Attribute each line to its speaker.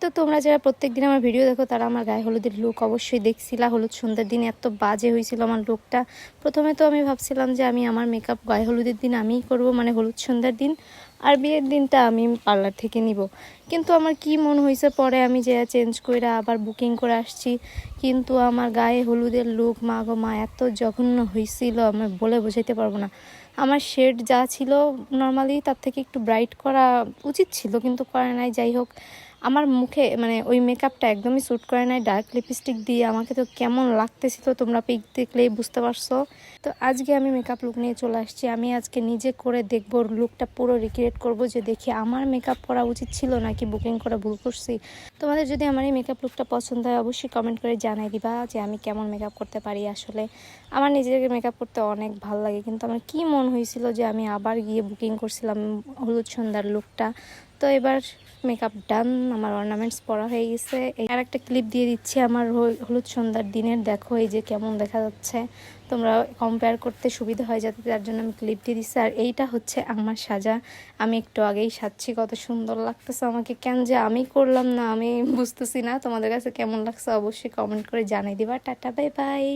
Speaker 1: তো তোমরা যারা প্রত্যেকদিন আমার ভিডিও দেখো তারা আমার গায়ে হলুদের লুক অবশ্যই দেখছিলা। হলুদ সন্ধ্যার দিন এত বাজে হয়েছিল আমার লুকটা। প্রথমে তো আমি ভাবছিলাম যে আমি আমার মেকআপ গায়ে হলুদের দিন আমিই করব, মানে হলুদ সন্ধ্যার দিন, আর বিয়ের দিনটা আমি পার্লার থেকে নিব। কিন্তু আমার কি মন হয়েছে, পরে আমি যে চেঞ্জ করে আবার বুকিং করে আসছি। কিন্তু আমার গায়ে হলুদের লুক মা গো মা এত জঘন্য হয়েছিল, আমি বলে বোঝাইতে পারবো না। আমার শেড যা ছিল নর্মালি তার থেকে একটু ব্রাইট করা উচিত ছিল, কিন্তু করে নাই। যাই হোক, আমার মুখে মানে ওই মেকআপটা একদমই স্যুট করে নাই। ডার্ক লিপস্টিক দিয়ে আমাকে তো কেমন লাগতেছিল, তোমরা পিক দেখলেই বুঝতে পারছো। তো আজকে আমি মেকআপ লুক নিয়ে চলে আসছি। আমি আজকে নিজে করে দেখবো, লুকটা পুরো রিক্রিয়েট করব, যে দেখি আমার মেকআপ করা উচিত ছিল নাকি বুকিং করা ভুল করছি। তোমাদের যদি আমার এই মেকআপ লুকটা পছন্দ হয় অবশ্যই কমেন্ট করে জানাই দিবা যে আমি কেমন মেকআপ করতে পারি। আসলে আমার নিজেকে মেকআপ করতে অনেক ভালো লাগে, কিন্তু আমার কি মন হয়েছিল যে আমি আবার গিয়ে বুকিং করছিলাম হলুদ সন্ধ্যার লুকটা। তো এবার মেকআপ ডান, আমার অর্নামেন্টস পরা হয়ে গেছে। আর একটা ক্লিপ দিয়ে দিচ্ছি আমার হলুদ সন্ধ্যার দিনের, দেখো এই যে কেমন দেখা যাচ্ছে, তোমরা কম্পেয়ার করতে সুবিধা হয় যাতে, তার জন্য আমি ক্লিপ দিয়ে দিচ্ছি। আর এইটা হচ্ছে আমার সাজা, আমি একটু আগেই সাজছি, কত সুন্দর লাগতেছে আমাকে। কেন যে আমি করলাম না আমি বুঝতেছি না। তোমাদের কাছে কেমন লাগছে অবশ্যই কমেন্ট করে জানিয়ে দিবা। Tata, bye bye.